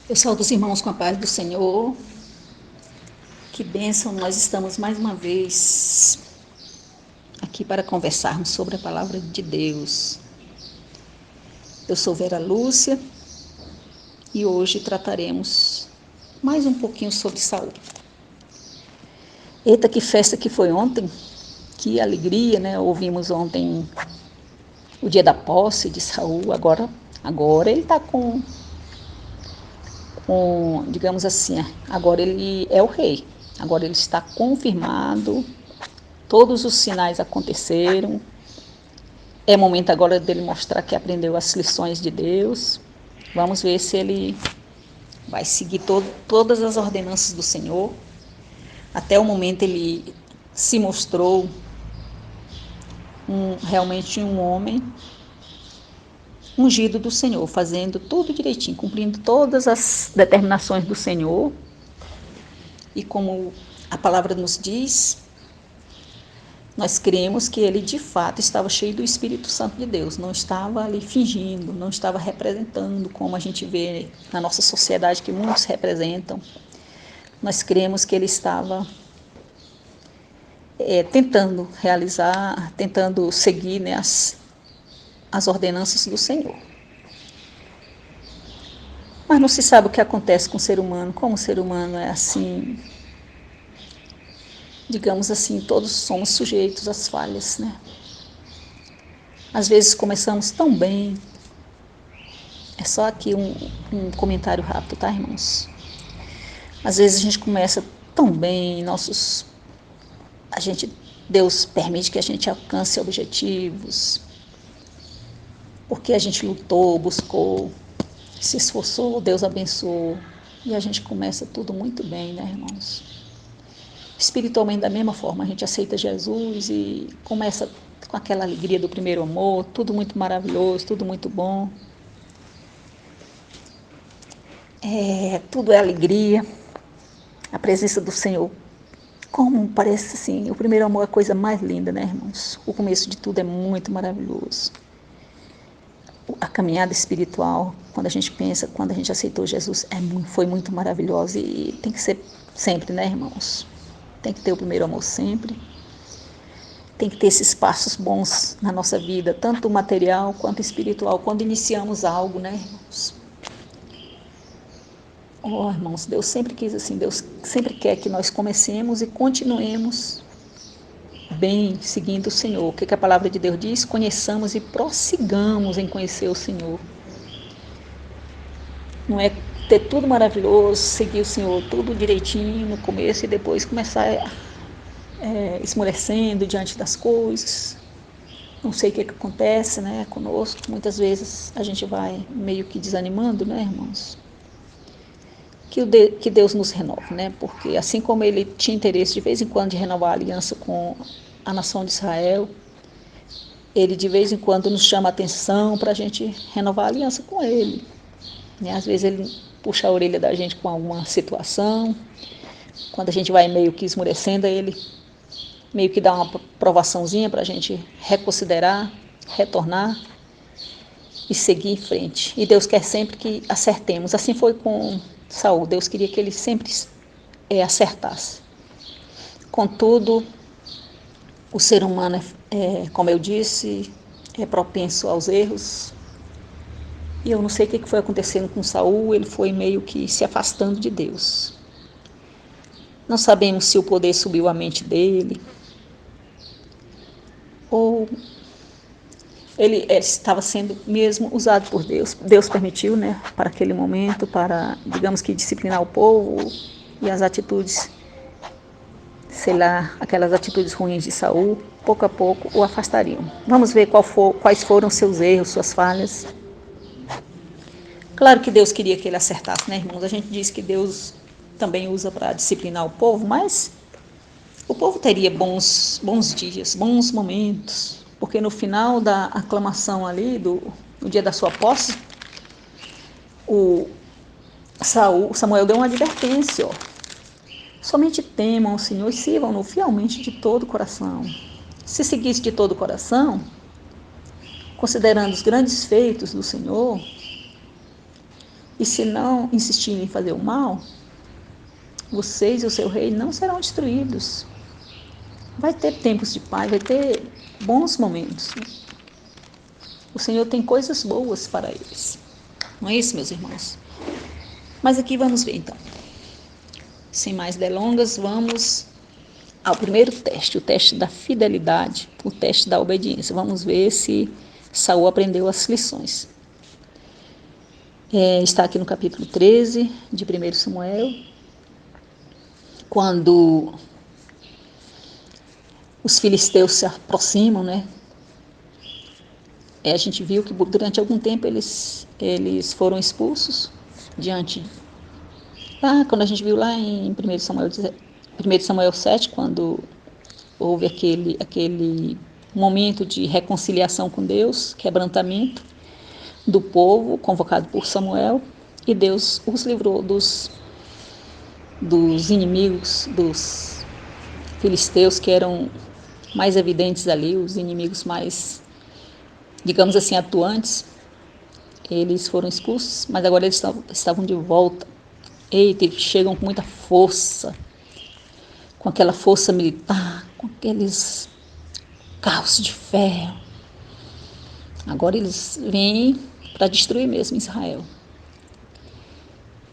Eu saúdo os irmãos com a paz do Senhor. Que bênção, nós estamos mais uma vez aqui para conversarmos sobre a palavra de Deus. Eu sou Vera Lúcia e hoje trataremos mais um pouquinho sobre saúde. Eita, que festa que foi ontem, que alegria, né? Ouvimos ontem o dia da posse de Saul, agora ele está digamos assim, agora ele é o rei, agora ele está confirmado, todos os sinais aconteceram, é momento agora dele mostrar que aprendeu as lições de Deus. Vamos ver se ele vai seguir todas as ordenanças do Senhor. Até o momento ele se mostrou realmente um homem ungido do Senhor, fazendo tudo direitinho, cumprindo todas as determinações do Senhor. E como a palavra nos diz, nós cremos que ele de fato estava cheio do Espírito Santo de Deus, não estava ali fingindo, não estava representando como a gente vê na nossa sociedade que muitos representam. Nós cremos que ele estava tentando seguir, né, as ordenanças do Senhor. Mas não se sabe o que acontece com o ser humano, como o ser humano é assim, digamos assim, todos somos sujeitos às falhas, né? Às vezes começamos tão bem. É só aqui um comentário rápido, tá, irmãos? Às vezes a gente começa tão bem, Deus permite que a gente alcance objetivos, porque a gente lutou, buscou, se esforçou, Deus abençoou, e a gente começa tudo muito bem, né, irmãos? Espiritualmente, da mesma forma, a gente aceita Jesus e começa com aquela alegria do primeiro amor, tudo muito maravilhoso, tudo muito bom. Tudo é alegria, a presença do Senhor. Como parece assim, o primeiro amor é a coisa mais linda, né, irmãos? O começo de tudo é muito maravilhoso. A caminhada espiritual, quando a gente pensa, quando a gente aceitou Jesus, foi muito maravilhosa e tem que ser sempre, né, irmãos? Tem que ter o primeiro amor sempre. Tem que ter esses passos bons na nossa vida, tanto material quanto espiritual, quando iniciamos algo, né, irmãos? Oh, irmãos, Deus sempre quis assim, Deus sempre quer que nós comecemos e continuemos bem, seguindo o Senhor. O que a palavra de Deus diz? Conheçamos e prossigamos em conhecer o Senhor. Não é ter tudo maravilhoso, seguir o Senhor tudo direitinho no começo e depois começar esmorecendo diante das coisas. Não sei o que acontece, né, conosco. Muitas vezes a gente vai meio que desanimando, né, irmãos? Que Deus nos renove, né? Porque assim como ele tinha interesse de vez em quando de renovar a aliança com a nação de Israel, ele de vez em quando nos chama a atenção para a gente renovar a aliança com ele, né? Às vezes ele puxa a orelha da gente com alguma situação, quando a gente vai meio que esmurecendo, ele meio que dá uma provaçãozinha para a gente reconsiderar, retornar e seguir em frente. E Deus quer sempre que acertemos. Assim foi com Saul. Deus queria que ele sempre acertasse. Contudo, o ser humano, como eu disse, é propenso aos erros. E eu não sei o que foi acontecendo com Saul, ele foi meio que se afastando de Deus. Não sabemos se o poder subiu à mente dele, ou ele estava sendo mesmo usado por Deus. Deus permitiu, né, para aquele momento, para, digamos que, disciplinar o povo e as atitudes, sei lá, aquelas atitudes ruins de Saul, pouco a pouco o afastariam. Vamos ver quais foram seus erros, suas falhas. Claro que Deus queria que ele acertasse, né, irmãos? A gente diz que Deus também usa para disciplinar o povo, mas o povo teria bons dias, bons momentos, porque no final da aclamação ali, no dia da sua posse, Samuel deu uma advertência, ó. Somente temam o Senhor e sirvam-no fielmente de todo o coração. Se seguisse de todo o coração, considerando os grandes feitos do Senhor, E se não insistirem em fazer o mal, vocês e o seu rei não serão destruídos. Vai ter tempos de paz, vai ter bons momentos. O Senhor tem coisas boas para eles. Não é isso, meus irmãos? Mas aqui vamos ver, então. Sem mais delongas, vamos ao primeiro teste, o teste da fidelidade, o teste da obediência. Vamos ver se Saul aprendeu as lições. Está aqui no capítulo 13 de 1 Samuel, quando os filisteus se aproximam, né? A gente viu que durante algum tempo eles foram expulsos diante. Quando a gente viu lá em 1 Samuel 7, quando houve aquele momento de reconciliação com Deus, quebrantamento do povo convocado por Samuel, e Deus os livrou dos inimigos, dos filisteus que eram mais evidentes ali, os inimigos mais, digamos assim, atuantes. Eles foram expulsos, mas agora eles estavam de volta. Eita, eles chegam com muita força, com aquela força militar, com aqueles carros de ferro. Agora eles vêm para destruir mesmo Israel.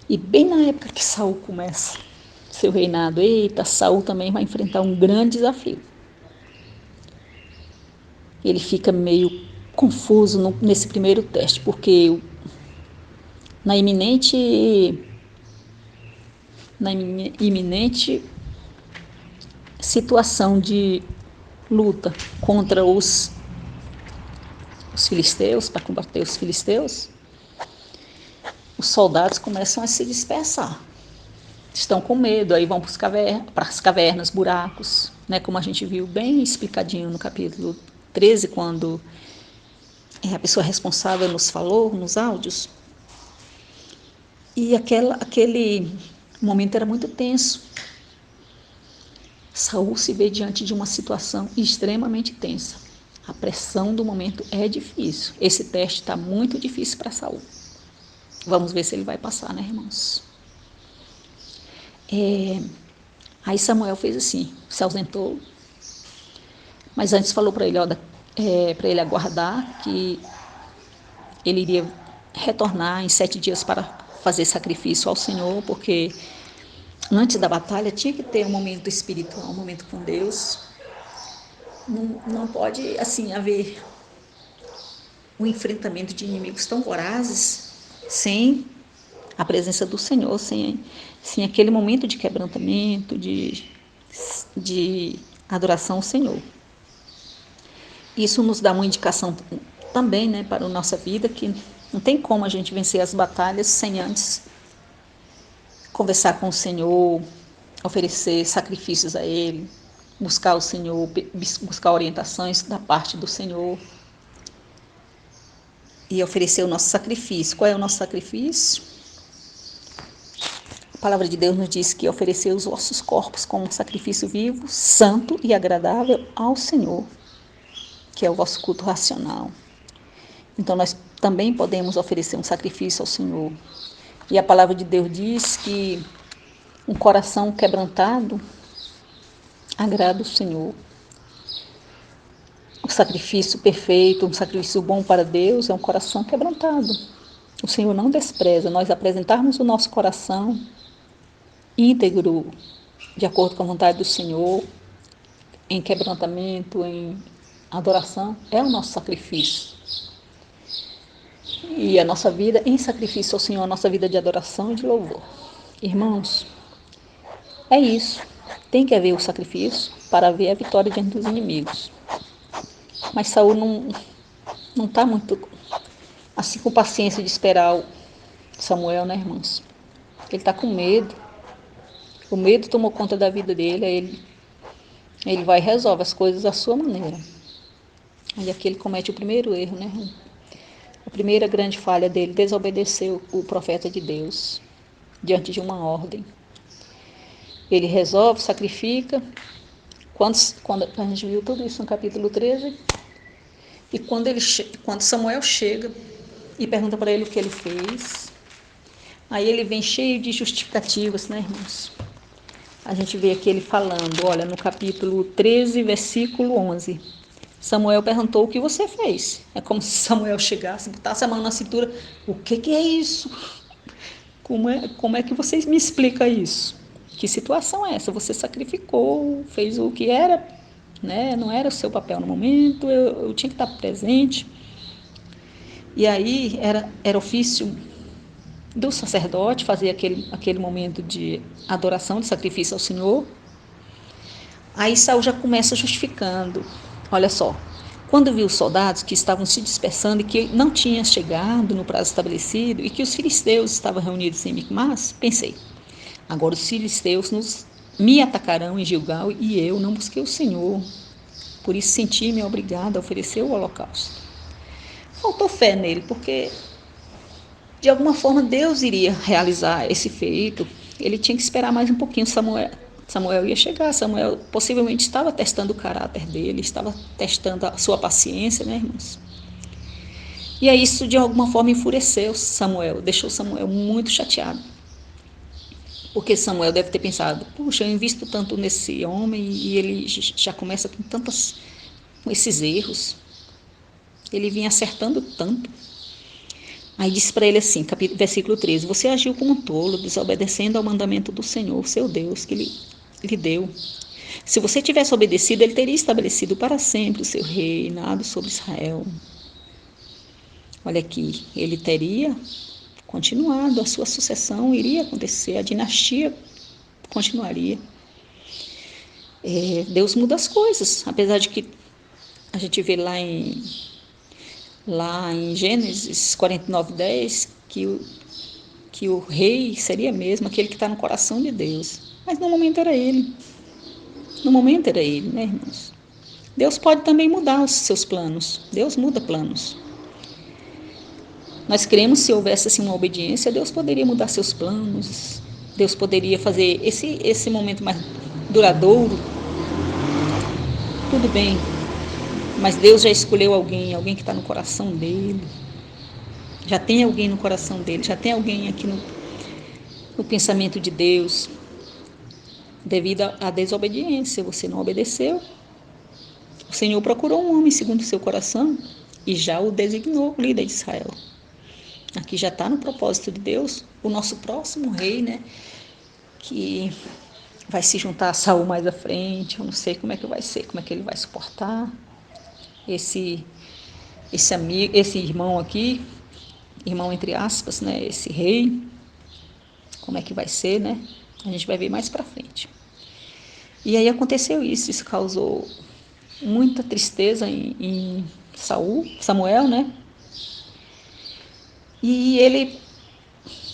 E bem na época que Saul começa seu reinado, Saul também vai enfrentar um grande desafio. Ele fica meio confuso nesse primeiro teste, porque na iminente situação de luta contra os filisteus, para combater os filisteus, os soldados começam a se dispersar. Estão com medo, aí vão para as cavernas, buracos, né, como a gente viu bem explicadinho no capítulo 13, quando a pessoa responsável nos falou, nos áudios. E aquele momento era muito tenso. Saul se vê diante de uma situação extremamente tensa. A pressão do momento é difícil. Esse teste está muito difícil para Saul. Vamos ver se ele vai passar, né, irmãos? Aí Samuel fez assim, se ausentou, mas antes falou para ele, para ele aguardar, que ele iria retornar em 7 dias para fazer sacrifício ao Senhor, porque antes da batalha tinha que ter um momento espiritual, um momento com Deus. Não pode, assim, haver um enfrentamento de inimigos tão vorazes sem a presença do Senhor, sem aquele momento de quebrantamento, de adoração ao Senhor. Isso nos dá uma indicação também, né, para a nossa vida, que não tem como a gente vencer as batalhas sem antes conversar com o Senhor, oferecer sacrifícios a Ele, buscar o Senhor, buscar orientações da parte do Senhor e oferecer o nosso sacrifício. Qual é o nosso sacrifício? A palavra de Deus nos diz que oferecer os vossos corpos como um sacrifício vivo, santo e agradável ao Senhor, que é o vosso culto racional. Então nós também podemos oferecer um sacrifício ao Senhor. E a palavra de Deus diz que um coração quebrantado agrada o Senhor. O sacrifício perfeito, um sacrifício bom para Deus é um coração quebrantado. O Senhor não despreza. Nós apresentarmos o nosso coração íntegro, de acordo com a vontade do Senhor, em quebrantamento, em adoração, é o nosso sacrifício. E a nossa vida em sacrifício ao Senhor, a nossa vida de adoração e de louvor. Irmãos, é isso. Tem que haver o sacrifício para haver a vitória diante dos inimigos. Mas Saul não está muito assim com paciência de esperar o Samuel, né, irmãos? Ele está com medo. O medo tomou conta da vida dele, aí ele vai e resolve as coisas da sua maneira. Aí aqui ele comete o primeiro erro, né? A primeira grande falha dele, desobedeceu o profeta de Deus diante de uma ordem. Ele resolve, sacrifica. Quando a gente viu tudo isso no capítulo 13, e quando Samuel chega e pergunta para ele o que ele fez, Aí ele vem cheio de justificativas, né, irmãos? A gente vê aqui ele falando, olha, no capítulo 13, versículo 11. Samuel perguntou o que você fez. É como se Samuel chegasse, botasse a mão na cintura. O que é isso? Como é que vocês me explicam isso? Que situação é essa? Você sacrificou, fez o que era, né? Não era o seu papel no momento, eu tinha que estar presente. E aí era ofício do sacerdote fazer aquele momento de adoração, de sacrifício ao Senhor. Aí Saul já começa justificando. Olha só, quando viu os soldados que estavam se dispersando e que não tinham chegado no prazo estabelecido e que os filisteus estavam reunidos em Micmas, pensei, agora os filisteus me atacarão em Gilgal e eu não busquei o Senhor. Por isso senti-me obrigada a oferecer o holocausto. Faltou fé nele, porque de alguma forma Deus iria realizar esse feito. Ele tinha que esperar mais um pouquinho. Samuel ia chegar. Samuel possivelmente estava testando o caráter dele, estava testando a sua paciência, né, irmãos? E aí isso de alguma forma enfureceu Samuel, deixou Samuel muito chateado. Porque Samuel deve ter pensado, puxa, eu invisto tanto nesse homem e ele já começa com esses erros. Ele vinha acertando tanto. Aí disse para ele assim, versículo 13, você agiu como um tolo, desobedecendo ao mandamento do Senhor, seu Deus, que lhe deu. Se você tivesse obedecido, ele teria estabelecido para sempre o seu reinado sobre Israel. Olha aqui, ele teria continuado, a sua sucessão iria acontecer, a dinastia continuaria. Deus muda as coisas, apesar de que a gente vê lá em Gênesis 49:10 que o rei seria mesmo aquele que está no coração de Deus. Mas no momento era ele. No momento era ele, né, irmãos? Deus pode também mudar os seus planos. Deus muda planos. Nós cremos, se houvesse assim, uma obediência, Deus poderia mudar seus planos. Deus poderia fazer esse momento mais duradouro. Tudo bem. Mas Deus já escolheu alguém que está no coração dele. Já tem alguém no coração dele. Já tem alguém aqui no pensamento de Deus. Devido à desobediência, você não obedeceu. O Senhor procurou um homem segundo o seu coração e já o designou líder de Israel. Aqui já está no propósito de Deus o nosso próximo rei, né? Que vai se juntar a Saul mais à frente. Eu não sei como é que vai ser, como é que ele vai suportar esse irmão aqui, irmão entre aspas, né? Esse rei, como é que vai ser, né? A gente vai ver mais para frente. E aí aconteceu isso causou muita tristeza em Samuel, né? E ele,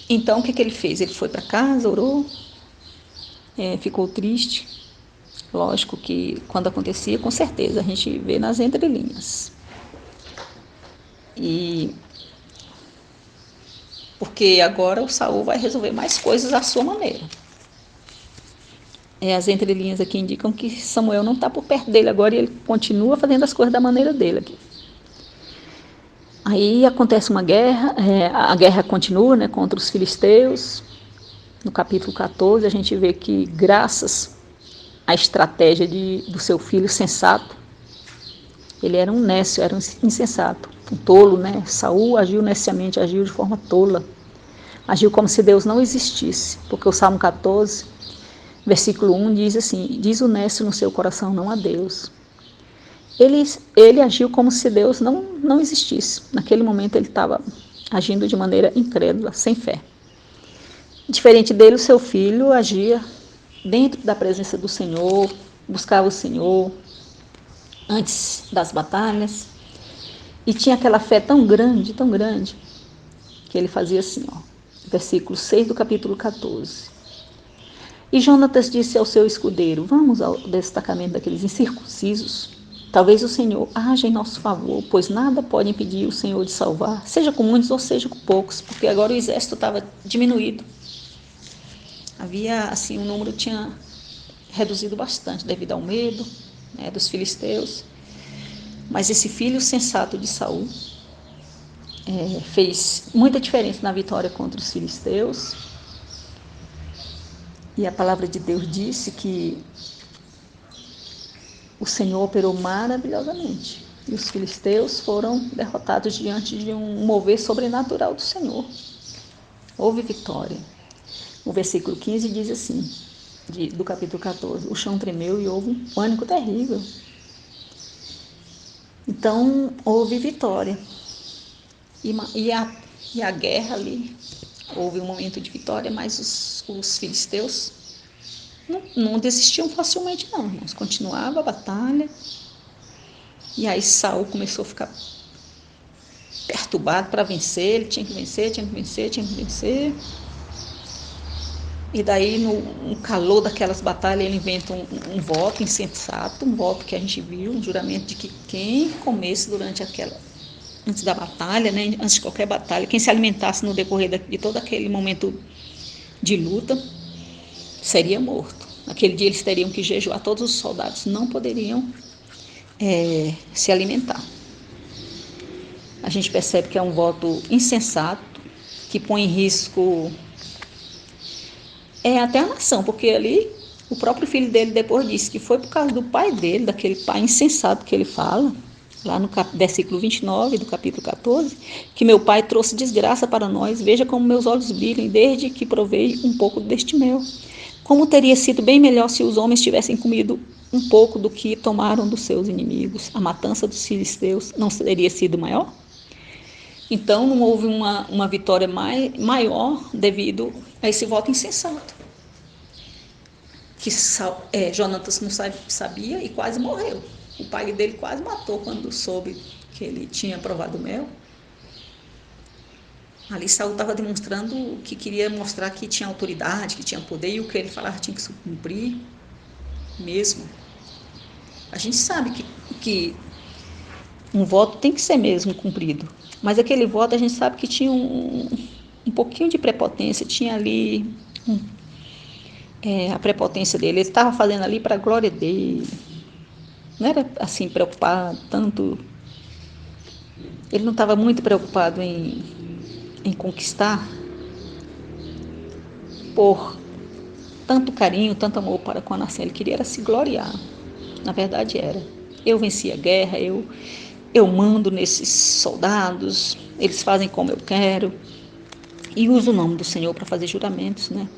então, o que ele fez? Ele foi para casa, orou, ficou triste. Lógico que quando acontecia, com certeza, a gente vê nas entrelinhas. E porque agora o Saul vai resolver mais coisas à sua maneira. As entrelinhas aqui indicam que Samuel não está por perto dele agora e ele continua fazendo as coisas da maneira dele aqui. Aí acontece uma guerra, a guerra continua, né, contra os filisteus. No capítulo 14 a gente vê que graças à estratégia do seu filho sensato, ele era um nécio, era um insensato, um tolo, né? Saul agiu neciamente, agiu de forma tola, agiu como se Deus não existisse, porque o Salmo 14, versículo 1 diz assim, diz o nécio no seu coração, não há Deus. Ele agiu como se Deus não existisse. Naquele momento ele estava agindo de maneira incrédula, sem fé. Diferente dele, o seu filho agia dentro da presença do Senhor, buscava o Senhor antes das batalhas e tinha aquela fé tão grande, que ele fazia assim, versículo 6 do capítulo 14. E Jonatas disse ao seu escudeiro, vamos ao destacamento daqueles incircuncisos. Talvez o Senhor haja em nosso favor, pois nada pode impedir o Senhor de salvar, seja com muitos ou seja com poucos, porque agora o exército estava diminuído. Havia, assim, o número tinha reduzido bastante devido ao medo, dos filisteus. Mas esse filho sensato de Saul, fez muita diferença na vitória contra os filisteus. E a palavra de Deus disse que o Senhor operou maravilhosamente. E os filisteus foram derrotados diante de um mover sobrenatural do Senhor. Houve vitória. O versículo 15 diz assim, do capítulo 14: o chão tremeu e houve um pânico terrível. Então, houve vitória. E a guerra ali, houve um momento de vitória, mas os filisteus não desistiam facilmente, não, irmãos. Continuava a batalha. E aí Saul começou a ficar perturbado para vencer. Ele tinha que vencer. E daí, no calor daquelas batalhas, ele inventa um voto insensato, um voto que a gente viu, um juramento de que quem comesse antes da batalha, né, antes de qualquer batalha, quem se alimentasse no decorrer de todo aquele momento de luta, seria morto. Naquele dia eles teriam que jejuar, todos os soldados não poderiam se alimentar. A gente percebe que é um voto insensato, que põe em risco até a nação, porque ali o próprio filho dele depois disse que foi por causa do pai dele, daquele pai insensato que ele fala, lá no versículo 29 do capítulo 14, que meu pai trouxe desgraça para nós, veja como meus olhos brilham desde que provei um pouco deste mel. Como teria sido bem melhor se os homens tivessem comido um pouco do que tomaram dos seus inimigos. A matança dos filisteus não teria sido maior? Então, não houve uma vitória maior devido a esse voto insensato. Que Jonatas não sabia e quase morreu. O pai dele quase matou quando soube que ele tinha provado o mel. Ali Saul estava demonstrando que queria mostrar que tinha autoridade, que tinha poder, e o que ele falava tinha que se cumprir mesmo. A gente sabe que um voto tem que ser mesmo cumprido, mas aquele voto a gente sabe que tinha um pouquinho de prepotência, tinha ali a prepotência dele. Ele estava fazendo ali para a glória dele, não era assim preocupado tanto. Ele não estava muito preocupado em conquistar por tanto carinho, tanto amor para com a nação. Ele queria era se gloriar. Na verdade era: eu venci a guerra, eu mando nesses soldados, eles fazem como eu quero, e usa o nome do Senhor para fazer juramentos, né?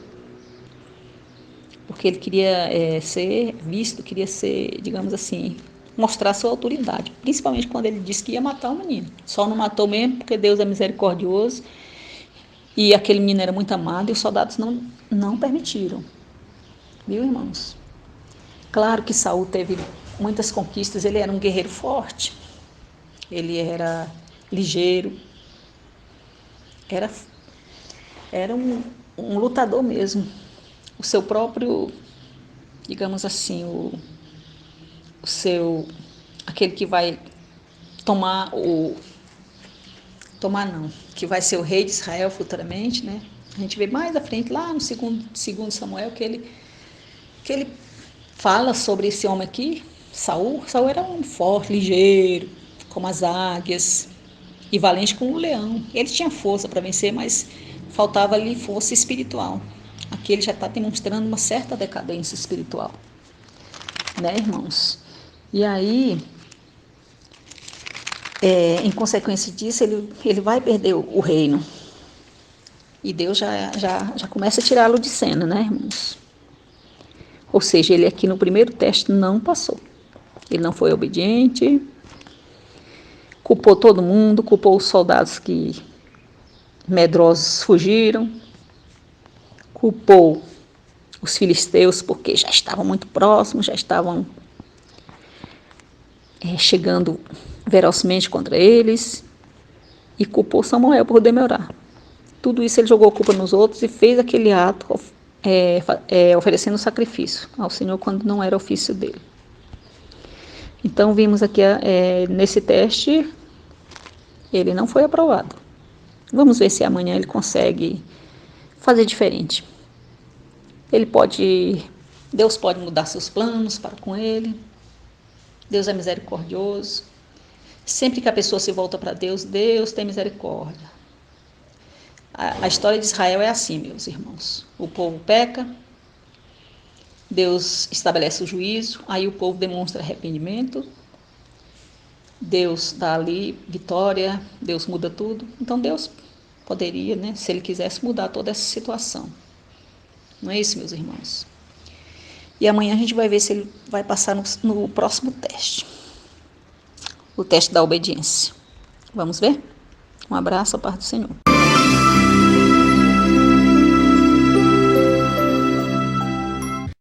Porque ele queria ser visto, queria ser, digamos assim, mostrar sua autoridade, principalmente quando ele disse que ia matar o menino. Só não matou mesmo porque Deus é misericordioso e aquele menino era muito amado e os soldados não permitiram. Viu, irmãos? Claro que Saul teve muitas conquistas, ele era um guerreiro forte, ele era ligeiro, era um lutador mesmo. O seu próprio, digamos assim, aquele que vai que vai ser o rei de Israel futuramente, né? A gente vê mais à frente, lá no segundo Samuel, que ele fala sobre esse homem aqui, Saul. Saul era um forte, ligeiro, como as águias, e valente como o leão. Ele tinha força para vencer, mas faltava ali força espiritual. Aqui ele já está demonstrando uma certa decadência espiritual, né, irmãos? E aí, em consequência disso, ele vai perder o reino. E Deus já começa a tirá-lo de cena, né, irmãos? Ou seja, ele aqui no primeiro teste não passou. Ele não foi obediente, culpou todo mundo, culpou os soldados que medrosos fugiram, culpou os filisteus porque já estavam muito próximos, já estavam chegando ferozmente contra eles, e culpou Samuel por demorar. Tudo isso ele jogou a culpa nos outros e fez aquele ato oferecendo sacrifício ao Senhor quando não era ofício dele. Então vimos aqui nesse teste, ele não foi aprovado. Vamos ver se amanhã ele consegue fazer diferente. Deus pode mudar seus planos para com ele. Deus é misericordioso. Sempre que a pessoa se volta para Deus, Deus tem misericórdia. A história de Israel é assim, meus irmãos. O povo peca, Deus estabelece o juízo, aí o povo demonstra arrependimento, Deus dá ali vitória, Deus muda tudo. Então Deus poderia, né, se Ele quisesse, mudar toda essa situação. Não é isso, meus irmãos? E amanhã a gente vai ver se Ele vai passar no próximo teste. O teste da obediência. Vamos ver? Um abraço, a paz do Senhor.